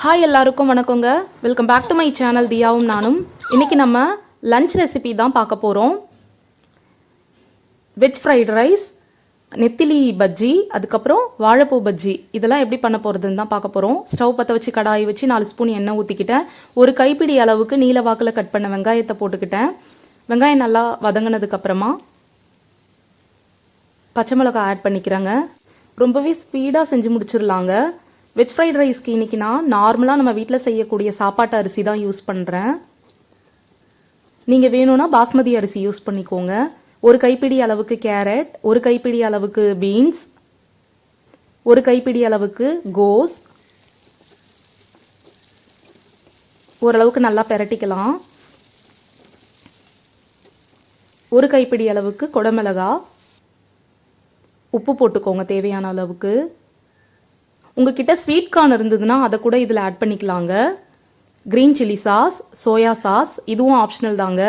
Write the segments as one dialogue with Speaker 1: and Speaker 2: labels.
Speaker 1: Hi எல்லாருக்கும் வணக்கங்க. Welcome back to my channel தியாவும் நானும். இன்றைக்கி நம்ம லஞ்ச் ரெசிபி தான் பார்க்க போகிறோம். வெஜ் ஃப்ரைட் ரைஸ், நெத்திலி பஜ்ஜி, அதுக்கப்புறம் வாழைப்பூ பஜ்ஜி, இதெல்லாம் எப்படி பண்ண போகிறதுன்னு தான் பார்க்க போகிறோம். ஸ்டவ் பற்ற வச்சு கடாய் வச்சு 4 ஸ்பூன் எண்ணெய் ஊற்றிக்கிட்டேன். ஒரு கைப்பிடி அளவுக்கு நீல வாக்கில் கட் பண்ண வெங்காயத்தை போட்டுக்கிட்டேன். வெங்காயம் நல்லா வதங்கினதுக்கப்புறமா பச்சை மிளகாய் ஆட் பண்ணிக்கிறேங்க. ரொம்பவே ஸ்பீடாக செஞ்சு முடிச்சிடலாங்க. வெஜ் ஃப்ரைட் ரைஸ்க்கு இன்றைக்கி நான் நார்மலாக நம்ம வீட்டில் செய்யக்கூடிய சாப்பாட்டு அரிசி தான் யூஸ் பண்ணுறேன். நீங்கள் வேணும்னா பாஸ்மதி அரிசி யூஸ் பண்ணிக்கோங்க. ஒரு கைப்பிடி அளவுக்கு கேரட், ஒரு கைப்பிடி அளவுக்கு பீன்ஸ், ஒரு கைப்பிடி அளவுக்கு கோஸ், ஓரளவுக்கு நல்லா பெரட்டிக்கலாம். ஒரு கைப்பிடி அளவுக்கு குடமிளகா, உப்பு போட்டுக்கோங்க தேவையான அளவுக்கு. உங்ககிட்ட ஸ்வீட் கார்ன் இருந்ததுன்னா அதை கூட இதில் ஆட் பண்ணிக்கலாங்க. Green chilli sauce, soya sauce, இதுவும் ஆப்ஷனல் தாங்க.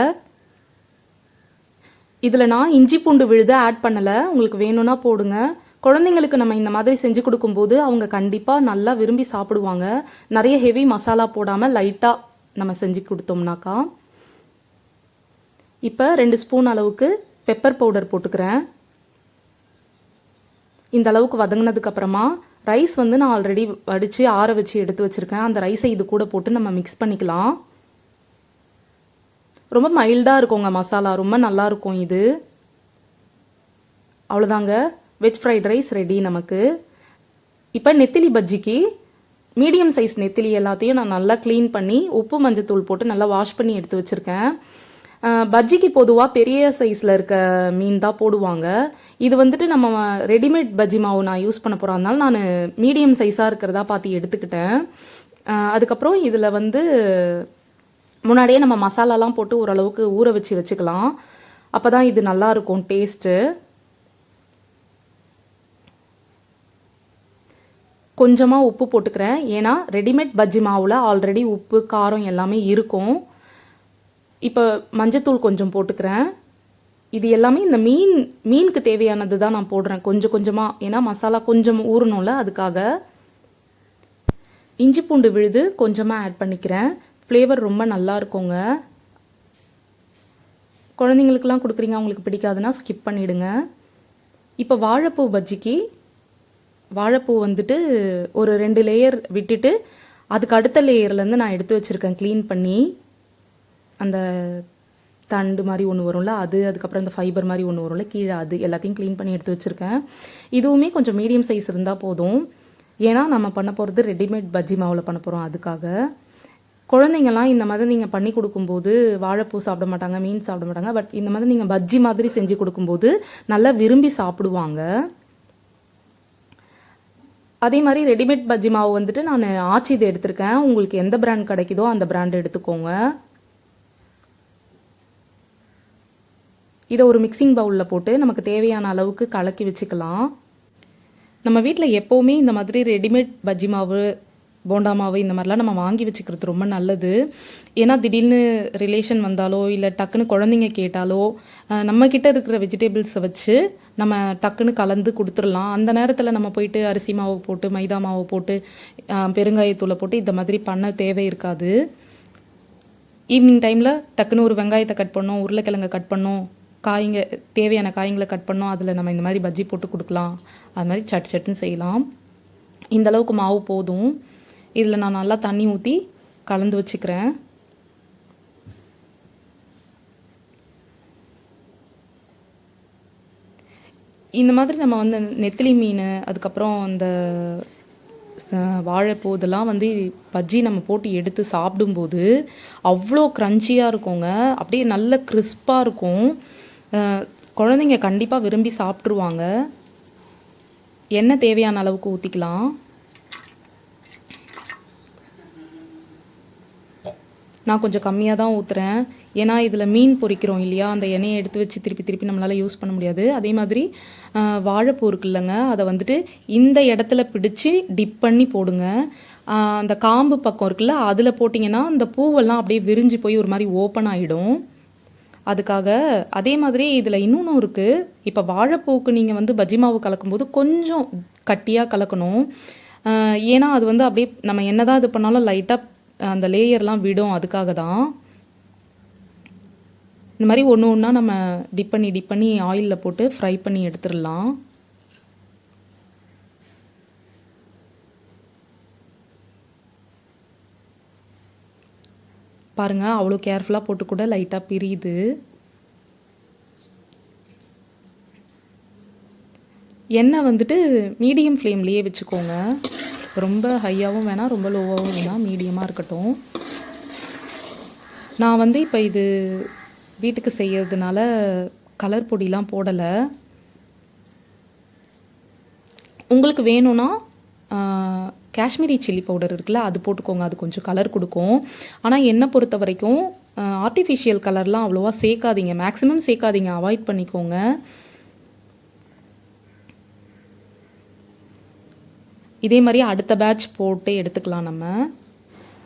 Speaker 1: இதில் நான் இஞ்சி பூண்டு விழுது ஆட் பண்ணலை, உங்களுக்கு வேணும்னா போடுங்க. குழந்தைங்களுக்கு நம்ம இந்த மாதிரி செஞ்சு கொடுக்கும்போது அவங்க கண்டிப்பாக நல்லா விரும்பி சாப்பிடுவாங்க. நிறைய ஹெவி மசாலா போடாமல் லைட்டாக நம்ம செஞ்சு கொடுத்தோம்னாக்கா. இப்போ 2 ஸ்பூன் அளவுக்கு பெப்பர் பவுடர் போட்டுக்கிறேன். இந்த அளவுக்கு வதங்கினதுக்கப்புறமா ரைஸ் நான் ஆல்ரெடி வடித்து ஆற வச்சு எடுத்து வச்சுருக்கேன். அந்த ரைஸை இது கூட போட்டு நம்ம மிக்ஸ் பண்ணிக்கலாம். ரொம்ப மைல்டாக இருக்குங்க மசாலா, ரொம்ப நல்லாயிருக்கும் இது. அவ்வளோதாங்க, வெஜ் ஃப்ரைட் ரைஸ் ரெடி நமக்கு. இப்போ நெத்திலி பஜ்ஜிக்கு மீடியம் சைஸ் நெத்திலி எல்லாத்தையும் நான் நல்லா க்ளீன் பண்ணி உப்பு மஞ்சத்தூள் போட்டு நல்லா வாஷ் பண்ணி எடுத்து வச்சுருக்கேன். பஜ்ஜிக்கு பொதுவாக பெரிய சைஸில் இருக்க மீன் தான் போடுவாங்க. இது நம்ம ரெடிமேட் பஜ்ஜி மாவு நான் யூஸ் பண்ண போகிறோம், அதனால நான் மீடியம் சைஸாக இருக்கிறதா பார்த்து எடுத்துக்கிட்டேன். அதுக்கப்புறம் இதில் முன்னாடியே நம்ம மசாலாலாம் போட்டு ஓரளவுக்கு ஊற வச்சுக்கலாம். அப்போ தான் இது நல்லாயிருக்கும் டேஸ்ட்டு. கொஞ்சமாக உப்பு போட்டுக்கிறேன், ஏன்னா ரெடிமேட் பஜ்ஜி மாவில் ஆல்ரெடி உப்பு காரம் எல்லாமே இருக்கும். இப்போ மஞ்சத்தூள் கொஞ்சம் போட்டுக்கிறேன். இது எல்லாமே இந்த மீனுக்கு தேவையானது தான் நான் போடுறேன் கொஞ்சம் கொஞ்சமாக, ஏன்னா மசாலா கொஞ்சம் ஊறணும்ல, அதுக்காக. இஞ்சி பூண்டு விழுது கொஞ்சமாக ஆட் பண்ணிக்கிறேன். ஃப்ளேவர் ரொம்ப நல்லா இருக்குங்க. குழந்தைங்களுக்கெல்லாம் கொடுக்குறீங்க, அவங்களுக்கு பிடிக்காதுன்னா ஸ்கிப் பண்ணிவிடுங்க. இப்போ வாழைப்பூ பஜ்ஜிக்கு வாழைப்பூ ஒரு 2 லேயர் விட்டுட்டு அதுக்கு அடுத்த லேயர்லேருந்து நான் எடுத்து வச்சுருக்கேன் க்ளீன் பண்ணி. அந்த தண்டு மாதிரி ஒன்று வரும்ல அது, அதுக்கப்புறம் அந்த ஃபைபர் மாதிரி ஒன்று வரும்ல கீழே, அது எல்லாத்தையும் க்ளீன் பண்ணி எடுத்து வச்சுருக்கேன். இதுவுமே கொஞ்சம் மீடியம் சைஸ் இருந்தால் போதும், ஏன்னா நம்ம பண்ண போகிறது ரெடிமேட் பஜ்ஜி மாவில் பண்ண போகிறோம். அதுக்காக குழந்தைங்கள்லாம் இந்த மாதிரி நீங்கள் பண்ணி கொடுக்கும்போது வாழைப்பூ சாப்பிட மாட்டாங்க, மீன் சாப்பிட மாட்டாங்க. பட் இந்த மாதிரி நீங்கள் பஜ்ஜி மாதிரி செஞ்சு கொடுக்கும்போது நல்லா விரும்பி சாப்பிடுவாங்க. அதே மாதிரி ரெடிமேட் பஜ்ஜி மாவு நான் ஆச்சிது எடுத்திருக்கேன். உங்களுக்கு எந்த பிராண்ட் கிடைக்குதோ அந்த பிராண்ட் எடுத்துக்கோங்க. இதை ஒரு மிக்சிங் பவுலில் போட்டு நமக்கு தேவையான அளவுக்கு கலக்கி வச்சுக்கலாம். நம்ம வீட்டில் எப்போவுமே இந்த மாதிரி ரெடிமேட் பஜ்ஜி மாவு, போண்டா மாவு இந்த மாதிரிலாம் நம்ம வாங்கி வச்சுக்கிறது ரொம்ப நல்லது. ஏன்னா திடீர்னு ரிலேஷன் வந்தாலோ இல்லை டக்குன்னு குழந்தைங்க கேட்டாலோ நம்மக்கிட்ட இருக்கிற வெஜிடபிள்ஸை வச்சு நம்ம டக்குன்னு கலந்து கொடுத்துடலாம். அந்த நேரத்தில் நம்ம போயிட்டு அரிசி மாவு போட்டு மைதா மாவு போட்டு பெருங்காயத்தூளை போட்டு இந்த மாதிரி பண்ண தேவை இருக்காது. ஈவினிங் டைமில் டக்குன்னு ஒரு வெங்காயத்தை கட் பண்ணோம், உருளைக்கிழங்கை கட் பண்ணோம், தேவையான காய்களை கட் பண்ணோம், அதில் நம்ம இந்த மாதிரி பஜ்ஜி போட்டு கொடுக்கலாம். அது மாதிரி சட்டுன்னு செய்யலாம். இந்த அளவுக்கு மாவு போதும். இதில் நான் நல்லா தண்ணி ஊற்றி கலந்து வச்சுக்கிறேன். இந்த மாதிரி நம்ம நெத்திலி மீன், அதுக்கப்புறம் அந்த வாழைப்பூ இதெல்லாம் பஜ்ஜி நம்ம போட்டு எடுத்து சாப்பிடும்போது அவ்வளோ க்ரன்ச்சியாக இருக்குங்க. அப்படியே நல்ல கிறிஸ்பாக இருக்கும். குழந்தைங்க கண்டிப்பாக விரும்பி சாப்பிட்ருவாங்க. எண்ணெய் தேவையான அளவுக்கு ஊற்றிக்கலாம். நான் கொஞ்சம் கம்மியாக தான் ஊற்றுறேன், ஏன்னா இதில் மீன் பொரிக்கிறோம் இல்லையா, அந்த எண்ணெயை எடுத்து வச்சு திருப்பி நம்மளால் யூஸ் பண்ண முடியாது. அதே மாதிரி வாழைப்பூ இருக்குல்லங்க, அதை இந்த இடத்துல பிடிச்சி டிப் பண்ணி போடுங்க. அந்த காம்பு பக்கம் இருக்குல்ல, அதில் போட்டிங்கன்னா அந்த பூவெல்லாம் அப்படியே விரிஞ்சு போய் ஒரு மாதிரி ஓப்பன் ஆகிடும். அதுக்காக. அதே மாதிரி இதில் இன்னொன்றும் இருக்குது. இப்போ வாழைப்பூவுக்கு நீங்கள் பஜ்ஜி மாவு கலக்கும்போது கொஞ்சம் கட்டியாக கலக்கணும். ஏன்னா அது வந்து அப்படியே நம்ம என்னதான் இது பண்ணாலும் லைட்டாக அந்த லேயர்லாம் விடும், அதுக்காக தான். இந்த மாதிரி ஒன்று ஒன்றா நம்ம டிப் பண்ணி ஆயிலில் போட்டு ஃப்ரை பண்ணி எடுத்துடலாம். பாருங்கள், அவ்வளோ கேர்ஃபுல்லாக போட்டு கூட லைட்டாக பிரியுது. எண்ணெய் வந்துட்டு மீடியம் ஃப்ளேம்லேயே வச்சுக்கோங்க. ரொம்ப ஹையாகவும் வேணாம், ரொம்ப லோவாகவும் வேணாம், மீடியமாக இருக்கட்டும். நான் வந்து இப்போ இது வீட்டுக்கு செய்யறதுனால கலர் பொடிலாம் போடலை. உங்களுக்கு வேணும்னா காஷ்மீரி சில்லி பவுடர் இருக்குல்ல, அது போட்டுக்கோங்க, அது கொஞ்சம் கலர் கொடுக்கும். ஆனால் என்னை பொறுத்த வரைக்கும் ஆர்டிஃபிஷியல் கலர்லாம் அவ்வளோவா சேர்க்காதீங்க, மேக்ஸிமம் சேர்க்காதீங்க, அவாய்ட் பண்ணிக்கோங்க. இதே மாதிரி அடுத்த பேட்ச் போட்டு எடுத்துக்கலாம். நம்ம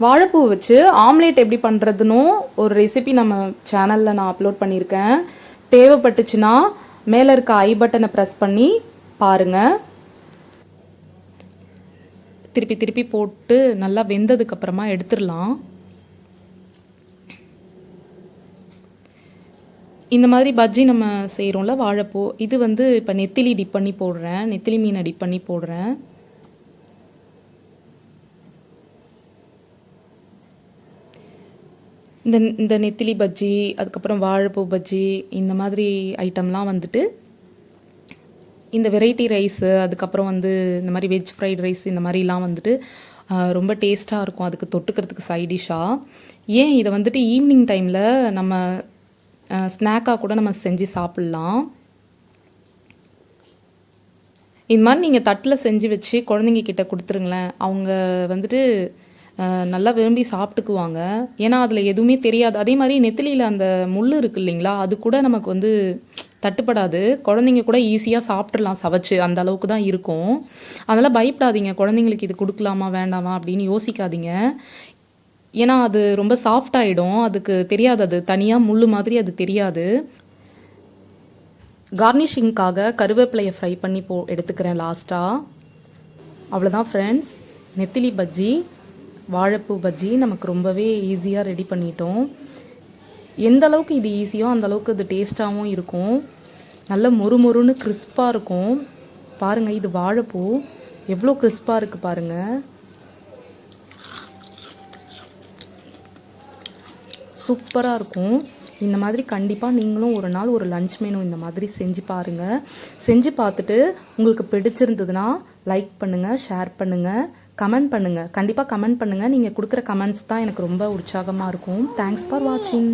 Speaker 1: வாழைப்பூ வச்சு ஆம்லேட் எப்படி பண்ணுறதுன்னு ஒரு ரெசிபி நம்ம சேனலில் நான் அப்லோட் பண்ணியிருக்கேன். தேவைப்பட்டுச்சுன்னா மேலே இருக்க ஐ பட்டனை ப்ரெஸ் பண்ணி பாருங்கள். திருப்பி போட்டு நல்லா வெந்ததுக்கப்புறமா எடுத்துடலாம். இந்த மாதிரி பஜ்ஜி நம்ம செய்கிறோம்ல வாழைப்பூ, இது வந்து இப்போ நெத்திலி டிப் பண்ணி போடுறேன், நெத்திலி மீனை டிப் பண்ணி போடுறேன். இந்த நெத்திலி பஜ்ஜி, அதுக்கப்புறம் வாழைப்பூ பஜ்ஜி, இந்த மாதிரி ஐட்டம்லாம் வந்துட்டு இந்த வெரைட்டி ரைஸு, அதுக்கப்புறம் வந்து இந்த மாதிரி வெஜ் ஃப்ரைட் ரைஸ், இந்த மாதிரிலாம் வந்துட்டு ரொம்ப டேஸ்ட்டாக இருக்கும் அதுக்கு தொட்டுக்கிறதுக்கு சைடிஷ்ஷாக. ஏன் இதை வந்துட்டு ஈவினிங் டைமில் நம்ம ஸ்நாக்காக கூட நம்ம செஞ்சு சாப்பிட்லாம். இந்த மாதிரி நீங்கள் தட்டில் செஞ்சு வச்சு குழந்தைங்க கிட்ட கொடுத்துருங்களேன், அவங்க வந்துட்டு நல்லா விரும்பி சாப்பிட்டுக்குவாங்க. ஏன்னா அதில் எதுவுமே தெரியாது. அதே மாதிரி நெத்திலியில் அந்த முள் இருக்குது இல்லைங்களா, அது கூட நமக்கு வந்து தட்டுப்படாது. குழந்தைங்க கூட ஈஸியாக சாப்பிட்றலாம் சவைச்சு, அந்த அளவுக்கு தான் இருக்கும். அதனால் பயப்படாதீங்க, குழந்தைங்களுக்கு இது கொடுக்கலாமா வேண்டாமா அப்படின்னு யோசிக்காதீங்க. ஏன்னா அது ரொம்ப சாஃப்ட் ஆகிடும், அதுக்கு தெரியாது, அது தனியாக முள் மாதிரி அது தெரியாது. கார்னிஷிங்காக கருவேப்பிலையை ஃப்ரை பண்ணி எடுத்துக்கிறேன் லாஸ்ட்டாக. அவ்வளோதான் ஃப்ரெண்ட்ஸ், நெத்திலி பஜ்ஜி வாழைப்பூ பஜ்ஜி நமக்கு ரொம்பவே ஈஸியாக ரெடி பண்ணிட்டோம். எந்த அளவுக்கு இது ஈஸியோ அந்த அளவுக்கு இது டேஸ்ட்டாகவும் இருக்கும். நல்ல மொறுமொறுன்னு கிறிஸ்பாக இருக்கும். பாருங்கள், இது வாழைப்பூ எவ்வளோ கிறிஸ்பாக இருக்குது பாருங்கள். சூப்பராக இருக்கும். இந்த மாதிரி கண்டிப்பாக நீங்களும் ஒரு நாள் ஒரு லஞ்ச் மெனு இந்த மாதிரி செஞ்சு பாருங்கள். செஞ்சு பார்த்துட்டு உங்களுக்கு பிடிச்சிருந்ததுன்னா லைக் பண்ணுங்கள், ஷேர் பண்ணுங்கள், கமெண்ட் பண்ணுங்கள். கண்டிப்பாக கமெண்ட் பண்ணுங்கள். நீங்கள் கொடுக்குற கமெண்ட்ஸ் தான் எனக்கு ரொம்ப உற்சாகமாக இருக்கும். தேங்க்ஸ் ஃபார் வாட்சிங்.